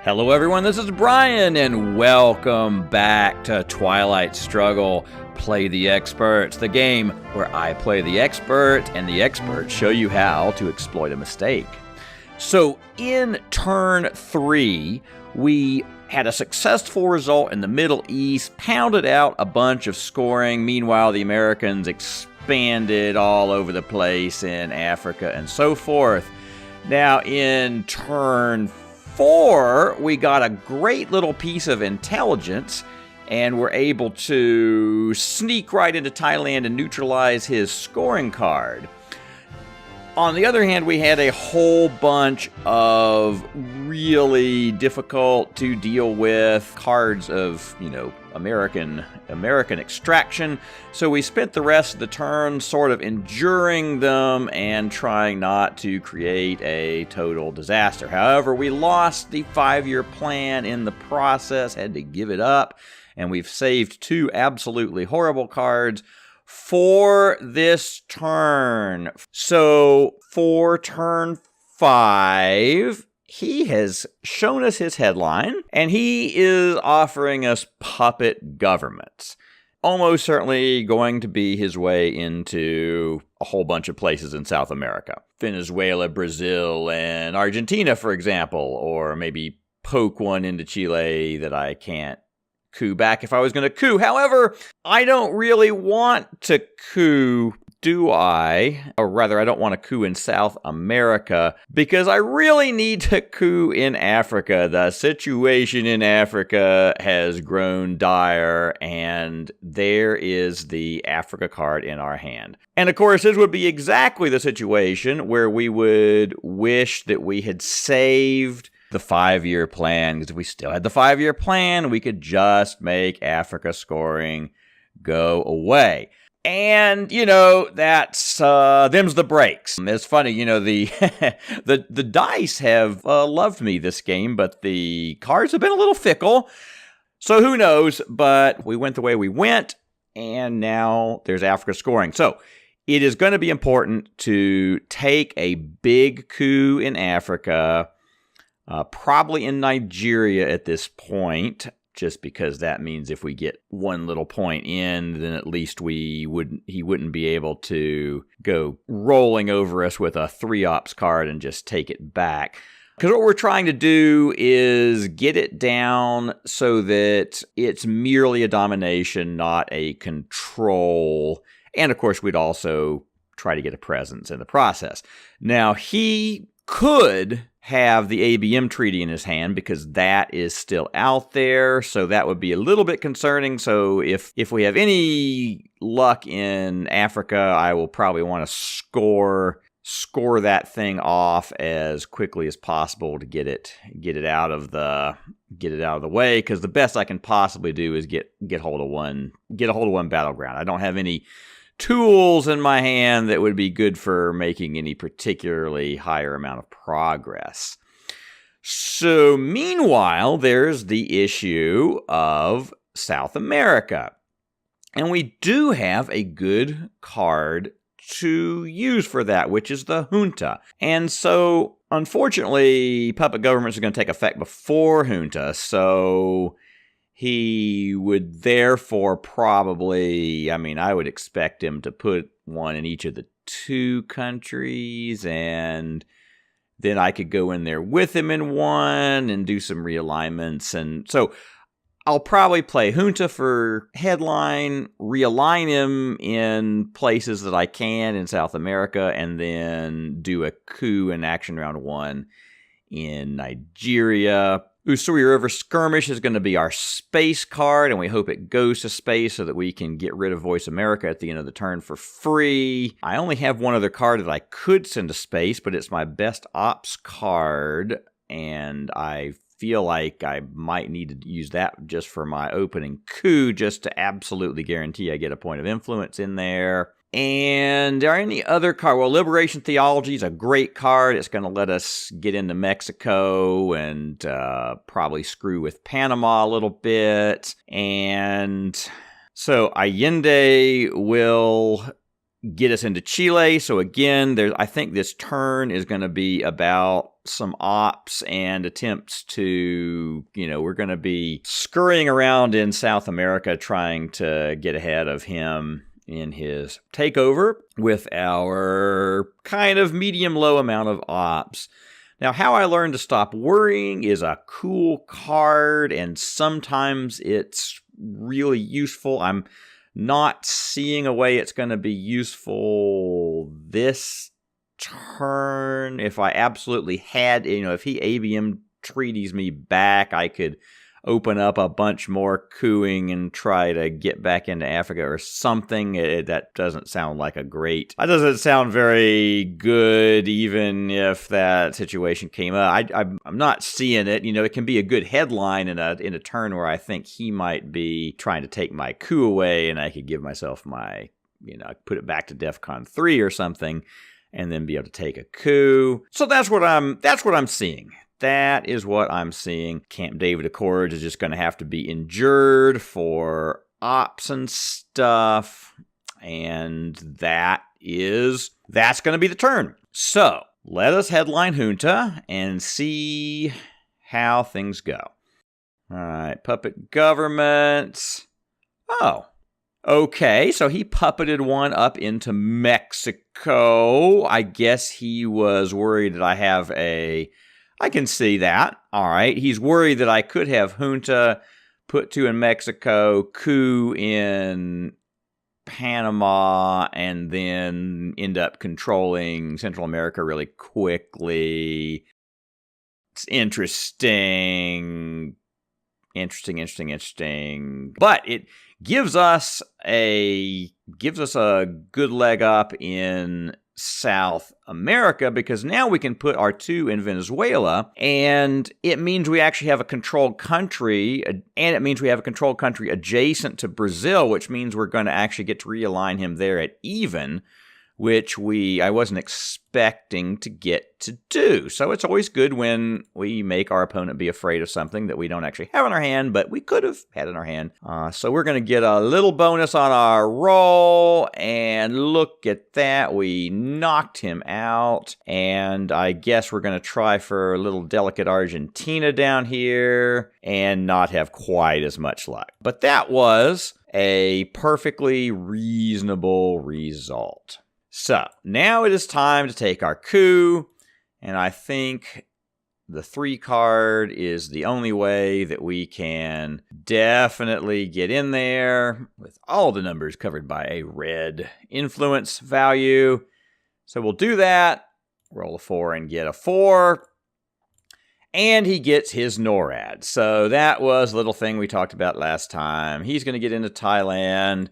Hello everyone, this is Brian, and welcome back to Twilight Struggle Play the Experts, the game where I play the expert, and the experts show you how to exploit a mistake. So in turn 3, we had a successful result in the Middle East, pounded out a bunch of scoring. Meanwhile, the Americans expanded all over the place in Africa and so forth. Now in turn 4, we got a great little piece of intelligence, and we're able to sneak right into Thailand and neutralize his scoring card. On the other hand, we had a whole bunch of really difficult to deal with cards of, American extraction. So we spent the rest of the turn sort of enduring them and trying not to create a total disaster. However, we lost the 5-year plan in the process, had to give it up, and we've saved 2 absolutely horrible cards for this turn. So for turn 5, he has shown us his headline, and he is offering us puppet governments. Almost certainly going to be his way into a whole bunch of places in South America. Venezuela, Brazil, and Argentina, for example, or maybe poke one into Chile that I can't coup back if I was going to coup. However, I don't really want to coup, do I? Or rather, I don't want to coup in South America because I really need to coup in Africa. The situation in Africa has grown dire, and there is the Africa card in our hand. And of course, this would be exactly the situation where we would wish that we had saved the 5-year plan, because if we still had the 5-year plan, we could just make Africa scoring go away. And, that's, them's the breaks. It's funny, the dice have loved me this game, but the cards have been a little fickle. So who knows, but we went the way we went, and now there's Africa scoring. So it is going to be important to take a big coup in Africa, probably in Nigeria at this point, just because that means if we get one little point in, then at least he wouldn't be able to go rolling over us with a 3-ops card and just take it back. Because what we're trying to do is get it down so that it's merely a domination, not a control. And of course, we'd also try to get a presence in the process. Now, he could have the ABM treaty in his hand because that is still out there, so that would be a little bit concerning. So if we have any luck in Africa, I will probably want to score that thing off as quickly as possible to get it out of the way, because the best I can possibly do is get hold of one battleground. I don't have any tools in my hand that would be good for making any particularly higher amount of progress. So meanwhile, there's the issue of South America. And we do have a good card to use for that, which is the junta. And so, unfortunately, puppet governments are going to take effect before junta, so he would therefore probably, I would expect him to put one in each of the 2 countries, and then I could go in there with him in one and do some realignments. And so I'll probably play junta for headline, realign him in places that I can in South America, and then do a coup in action round 1 in Nigeria. Usuri River Skirmish is going to be our space card, and we hope it goes to space so that we can get rid of Voice America at the end of the turn for free. I only have one other card that I could send to space, but it's my best ops card, and I feel like I might need to use that just for my opening coup, just to absolutely guarantee I get a point of influence in there. And there are any other card? Well, Liberation Theology is a great card. It's going to let us get into Mexico and probably screw with Panama a little bit. And so Allende will get us into Chile. So again, I think this turn is going to be about some ops and attempts to, we're going to be scurrying around in South America trying to get ahead of him in his takeover with our kind of medium-low amount of ops. Now, How I Learned to Stop Worrying is a cool card, and sometimes it's really useful. I'm not seeing a way it's going to be useful this turn. If I absolutely had, if he ABM treaties me back, I could open up a bunch more cooing and try to get back into Africa or something. That doesn't sound like that doesn't sound very good, even if that situation came up. I'm not seeing it. It can be a good headline in a turn where I think he might be trying to take my coup away, and I could give myself my, put it back to DEFCON 3 or something, and then be able to take a coup. So that's what I'm seeing. That is what I'm seeing. Camp David Accords is just going to have to be endured for ops and stuff. And that's going to be the turn. So let us headline Junta and see how things go. All right, puppet government. Oh, okay. So he puppeted one up into Mexico. I guess he was worried that I can see that. All right. He's worried that I could have Junta, put 2 in Mexico, coup in Panama, and then end up controlling Central America really quickly. It's interesting. But it gives us a good leg up in South America, because now we can put our 2 in Venezuela, and it means we actually have a controlled country, and it means we have a controlled country adjacent to Brazil, which means we're going to actually get to realign him there at even, which I wasn't expecting to get to do. So it's always good when we make our opponent be afraid of something that we don't actually have in our hand, but we could have had in our hand. So we're going to get a little bonus on our roll, and look at that. We knocked him out, and I guess we're going to try for a little delicate Argentina down here and not have quite as much luck. But that was a perfectly reasonable result. So now it is time to take our coup, and I think the 3 card is the only way that we can definitely get in there with all the numbers covered by a red influence value. So we'll do that, roll a 4 and get a 4, and he gets his NORAD. So that was a little thing we talked about last time. He's going to get into Thailand.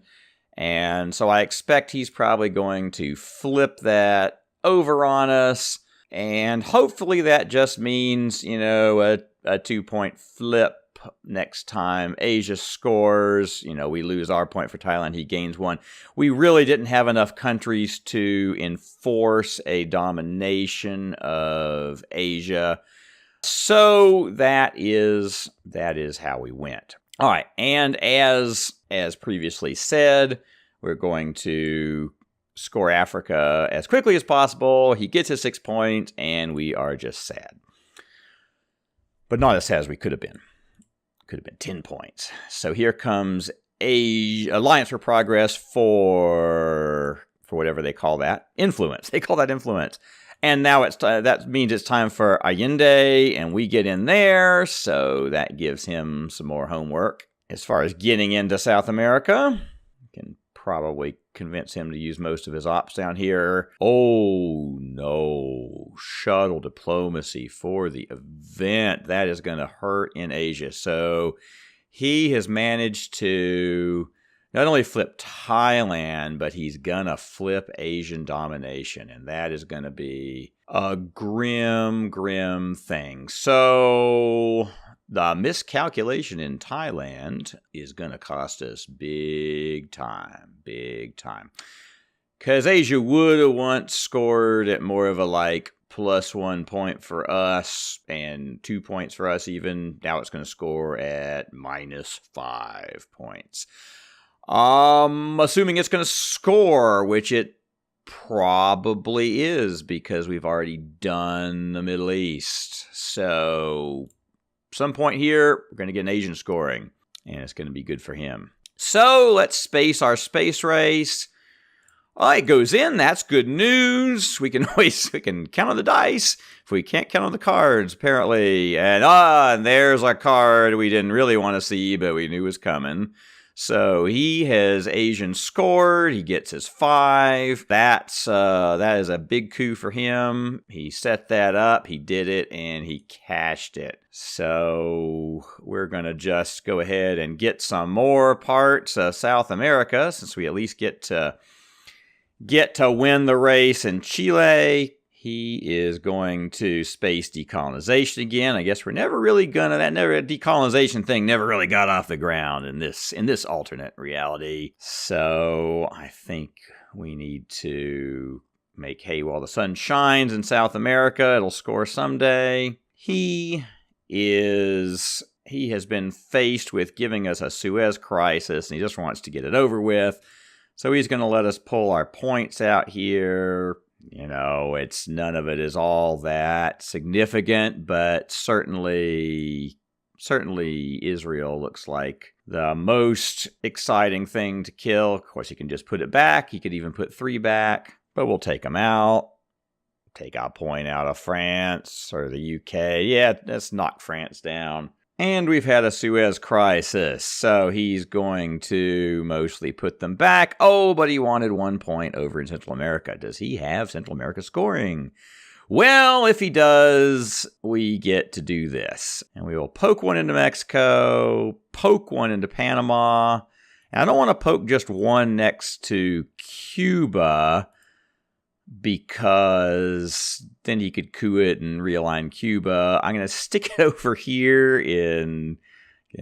And so I expect he's probably going to flip that over on us. And hopefully that just means, a 2-point flip next time Asia scores. We lose our point for Thailand. He gains 1. We really didn't have enough countries to enforce a domination of Asia. So that is how we went. All right, and as previously said, we're going to score Africa as quickly as possible. He gets his 6 points, and we are just sad. But not as sad as we could have been. Could have been 10 points. So here comes Alliance for Progress for whatever they call that. Influence. They call that influence. And now that means it's time for Allende, and we get in there, so that gives him some more homework. As far as getting into South America, we can probably convince him to use most of his ops down here. Oh, no. Shuttle diplomacy for the event. That is going to hurt in Asia. So he has managed to not only flip Thailand, but he's going to flip Asian domination. And that is going to be a grim, grim thing. So the miscalculation in Thailand is going to cost us big time, big time. Because Asia would have once scored at more of a +1 point for us and 2 points for us even. Now it's going to score at -5 points. Assuming it's going to score, which it probably is, because we've already done the Middle East. So some point here, we're going to get an Asian scoring, and it's going to be good for him. So let's space our space race. Oh, it goes in. That's good news. We can count on the dice if we can't count on the cards, apparently. And there's a card we didn't really want to see, but we knew was coming. So he has Asian scored. He gets his 5. That is a big coup for him. He set that up. He did it, and he cashed it. So we're going to just go ahead and get some more parts of South America, since we at least get to win the race in Chile. He is going to space decolonization again. I guess we're never really gonna, decolonization thing never really got off the ground in this alternate reality. So I think we need to make hay while the sun shines in South America. It'll score someday. He has been faced with giving us a Suez crisis, and he just wants to get it over with. So he's going to let us pull our points out here. You know, none of it is all that significant, but certainly Israel looks like the most exciting thing to kill. Of course, he can just put it back. He could even put 3 back, but we'll take him out. Take a point out of France or the UK. Yeah, let's knock France down. And we've had a Suez crisis, so he's going to mostly put them back. Oh, but he wanted 1 point over in Central America. Does he have Central America scoring? Well, if he does, we get to do this. And we will poke 1 into Mexico, poke 1 into Panama. And I don't want to poke just 1 next to Cuba, because then he could coup it and realign Cuba. I'm going to stick it over here in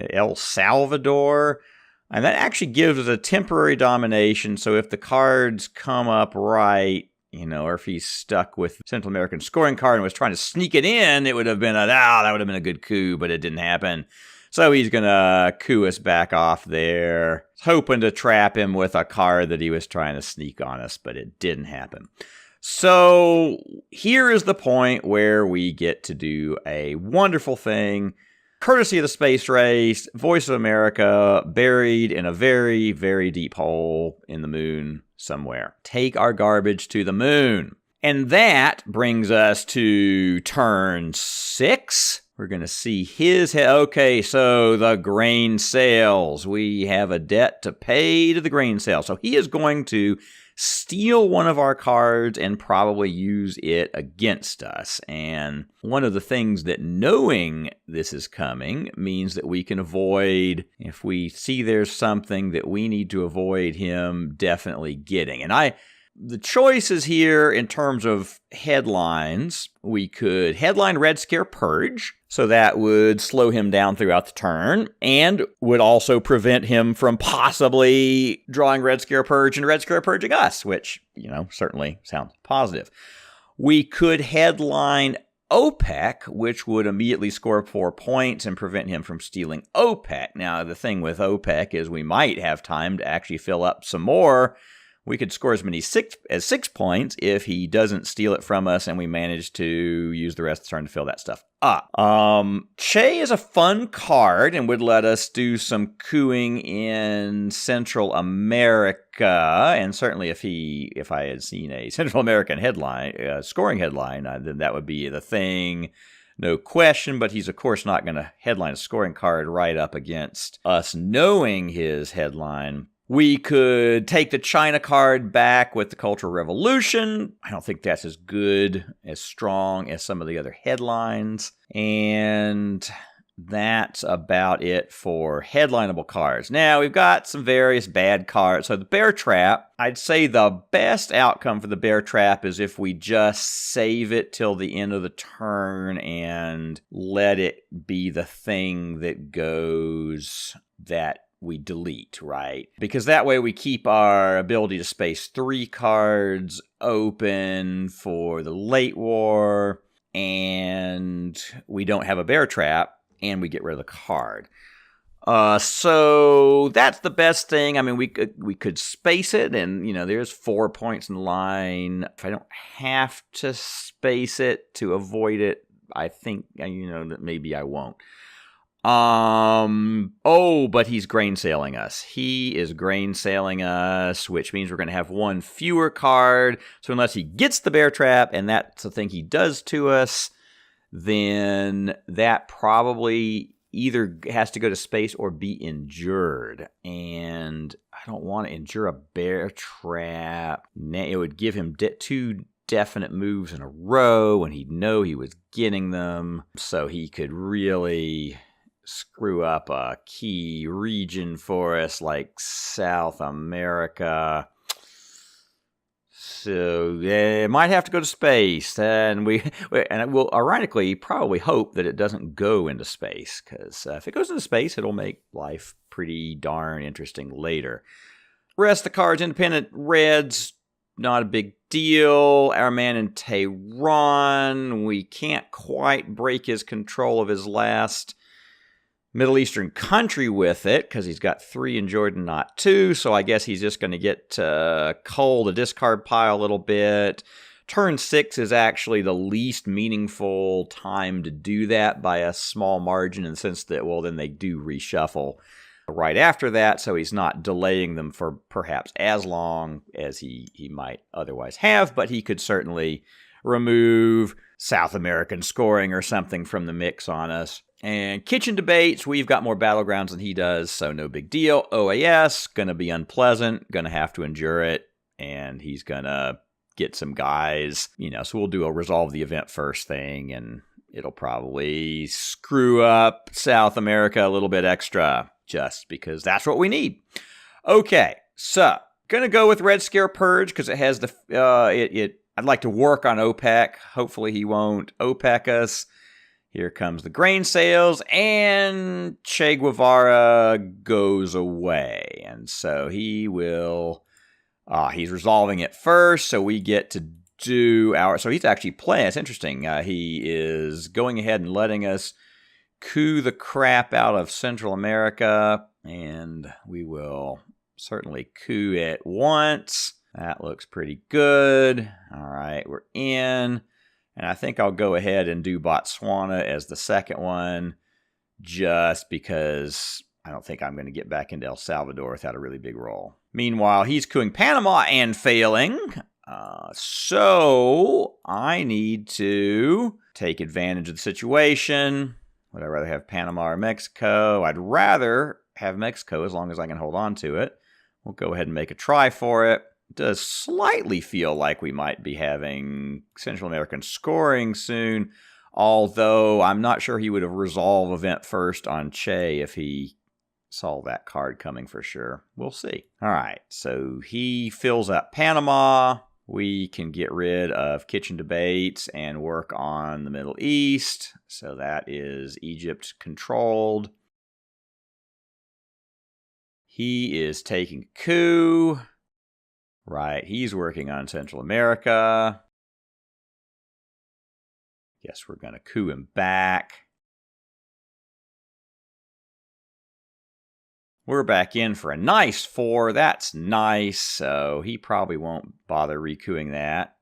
El Salvador. And that actually gives us a temporary domination. So if the cards come up right, you know, or if he's stuck with Central American scoring card and was trying to sneak it in, it would have been that would have been a good coup, but it didn't happen. So he's going to coup us back off there, hoping to trap him with a card that he was trying to sneak on us, but it didn't happen. So here is the point where we get to do a wonderful thing, courtesy of the space race, Voice of America, buried in a very, very deep hole in the moon somewhere. Take our garbage to the moon. And that brings us to turn 6. We're going to see his head. Okay, so the grain sales. We have a debt to pay to the grain sales. So he is going to steal one of our cards and probably use it against us. And one of the things that knowing this is coming means that we can avoid, if we see there's something that we need to avoid him definitely getting. And the choices here in terms of headlines, we could headline Red Scare Purge, so that would slow him down throughout the turn, and would also prevent him from possibly drawing Red Scare Purge and Red Scare Purging us, which, you know, certainly sounds positive. We could headline OPEC, which would immediately score 4 points and prevent him from stealing OPEC. Now, the thing with OPEC is we might have time to actually fill up some more. We could score as many as 6 points if he doesn't steal it from us and we manage to use the rest of the turn to fill that stuff up. Che is a fun card and would let us do some cooing in Central America. And certainly if I had seen a Central American headline, scoring headline, then that would be the thing. No question, but he's of course not going to headline a scoring card right up against us knowing his headline. We could take the China card back with the Cultural Revolution. I don't think that's as good, as strong as some of the other headlines. And that's about it for headlineable cards. Now, we've got some various bad cards. So the Bear Trap, I'd say the best outcome for the Bear Trap is if we just save it till the end of the turn and let it be the thing that goes that we delete, right? Because that way we keep our ability to space 3 cards open for the late war, and we don't have a bear trap, and we get rid of the card. So that's the best thing. I mean, we could space it, and there's 4 points in the line. If I don't have to space it to avoid it, I think that maybe I won't. But he's grain sailing us. He is grain sailing us, which means we're going to have one fewer card. So unless he gets the bear trap, and that's the thing he does to us, then that probably either has to go to space or be endured. And I don't want to endure a bear trap. It would give him two definite moves in a row, and he'd know he was getting them. So he could really screw up a key region for us like South America. So it might have to go to space, and we'll ironically probably hope that it doesn't go into space, because if it goes into space, it'll make life pretty darn interesting later. Rest of the cards, independent reds, not a big deal. Our man in Tehran, we can't quite break his control of his last Middle Eastern country with it, because he's got 3 in Jordan, not 2, so I guess he's just going to get cull the discard pile a little bit. Turn 6 is actually the least meaningful time to do that by a small margin, in the sense that, well, then they do reshuffle right after that, so he's not delaying them for perhaps as long as he might otherwise have, but he could certainly remove South American scoring or something from the mix on us. And kitchen debates, we've got more battlegrounds than he does, so no big deal. OAS, gonna be unpleasant, gonna have to endure it, and he's gonna get some guys, so we'll do a resolve the event first thing, and it'll probably screw up South America a little bit extra, just because that's what we need. Okay, so, gonna go with Red Scare Purge, because it has I'd like to work on OPEC. Hopefully he won't OPEC us. Here comes the grain sales, and Che Guevara goes away. And so he will, he's resolving it first, so we get to do so he's actually playing, it's interesting, he is going ahead and letting us coup the crap out of Central America, and we will certainly coup it once. That looks pretty good. All right, we're in. And I think I'll go ahead and do Botswana as the second one, just because I don't think I'm going to get back into El Salvador without a really big roll. Meanwhile, he's cooing Panama and failing. So I need to take advantage of the situation. Would I rather have Panama or Mexico? I'd rather have Mexico, as long as I can hold on to it. We'll go ahead and make a try for it. Does slightly feel like we might be having Central American scoring soon, although I'm not sure he would have resolved event first on Che if he saw that card coming for sure. We'll see. All right, so he fills up Panama. We can get rid of kitchen debates and work on the Middle East. So that is Egypt controlled. He is taking a coup. Right, he's working on Central America. Guess we're going to coup him back. We're back in for a nice 4. That's nice, so he probably won't bother recouing that.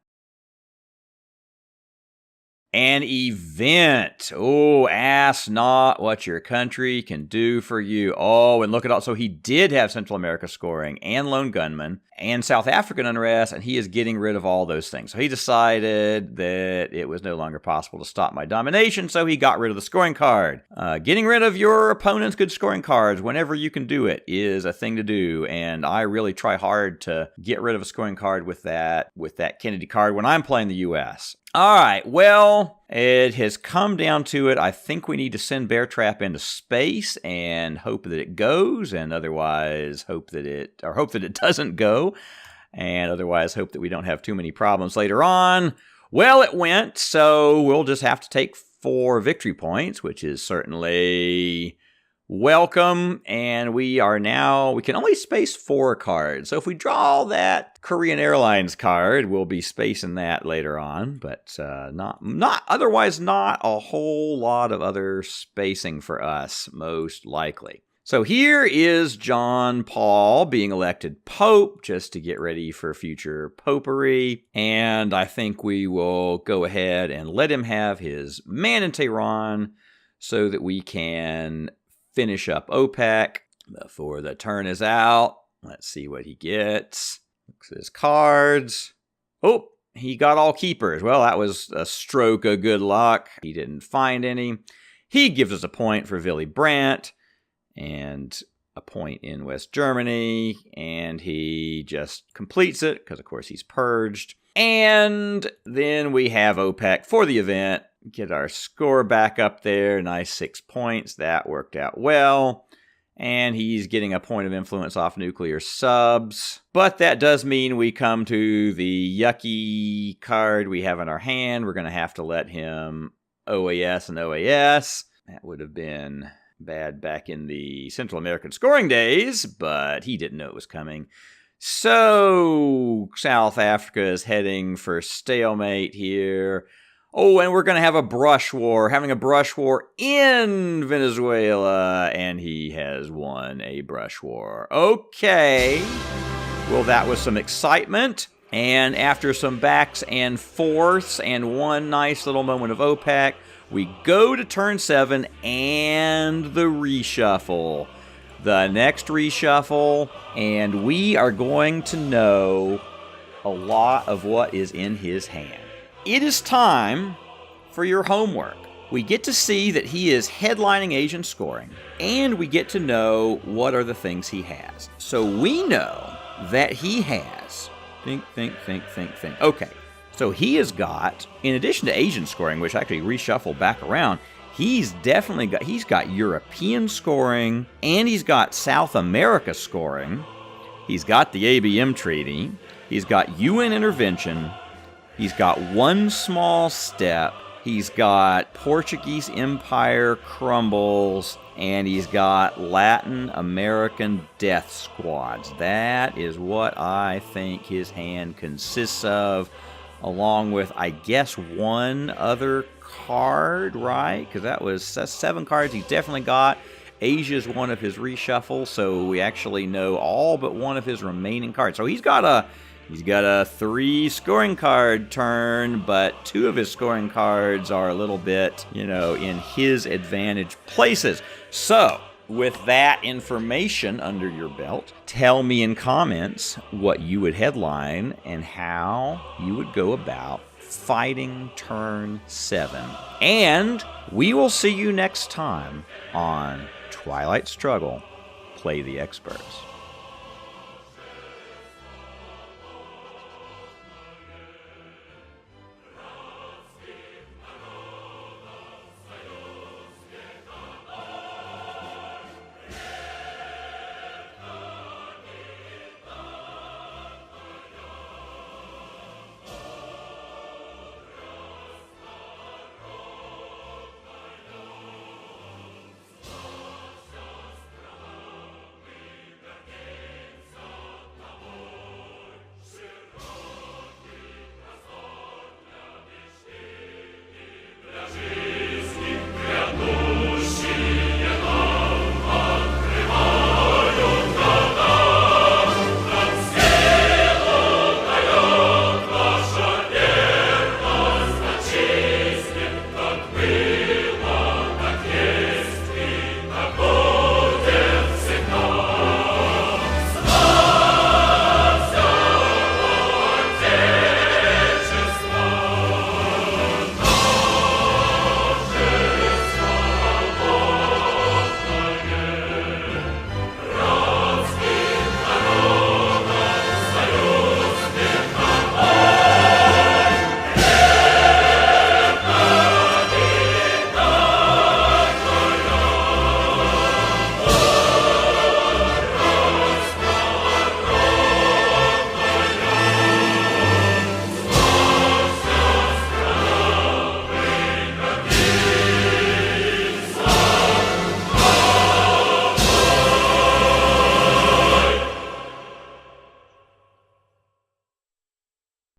An event. Oh, ask not what your country can do for you. Oh, and look at all. So he did have Central America scoring and lone gunman and South African unrest, and he is getting rid of all those things. So he decided that it was no longer possible to stop my domination, so he got rid of the scoring card. Getting rid of your opponent's good scoring cards whenever you can do it is a thing to do, and I really try hard to get rid of a scoring card with that Kennedy card when I'm playing the U.S. All right, well, it has come down to it. I think we need to send Bear Trap into space and hope that it goes, and otherwise hope that it doesn't go, and otherwise hope that we don't have too many problems later on. Well, it went, so we'll just have to take 4 victory points, which is certainly welcome, and we can only space 4 cards. So if we draw that Korean Airlines card, we'll be spacing that later on, but not otherwise not a whole lot of other spacing for us, most likely. So here is John Paul being elected Pope just to get ready for future popery. And I think we will go ahead and let him have his man in Tehran so that we can finish up OPEC before the turn is out. Let's see what he gets. Looks at his cards. Oh, he got all keepers. Well, that was a stroke of good luck. He didn't find any. He gives us a point for Willy Brandt and a point in West Germany, and he just completes it because, of course, he's purged. And then we have OPEC for the event. Get our score back up there. Nice 6 points. That worked out well. And he's getting a point of influence off nuclear subs. But that does mean we come to the yucky card we have in our hand. We're going to have to let him OAS and OAS. That would have been bad back in the Central American scoring days, but he didn't know it was coming. So South Africa is heading for stalemate here. Oh, and we're going to have a brush war, having a brush war in Venezuela, and he has won a brush war. Okay. Well, that was some excitement. And after some backs and forths and one nice little moment of OPEC, we go to turn 7 and the reshuffle. The next reshuffle, and we are going to know a lot of what is in his hand. It is time for your homework. We get to see that he is headlining Asian scoring, and we get to know what are the things he has. So we know that he has... Think. Okay. So he has got, in addition to Asian scoring, which actually reshuffled back around, he's got European scoring, and he's got South America scoring. He's got the ABM treaty. He's got UN intervention. He's got one small step. He's got Portuguese Empire crumbles, and he's got Latin American death squads. That is what I think his hand consists of, along with, I guess, one other card, right? Because that's 7 cards he's definitely got. Asia's one of his reshuffles, so we actually know all but one of his remaining cards. So he's got a 3 scoring card turn, but 2 of his scoring cards are a little bit, in his advantage places. So, with that information under your belt, tell me in comments what you would headline and how you would go about fighting turn 7. And we will see you next time on Twilight Struggle, Play the Experts.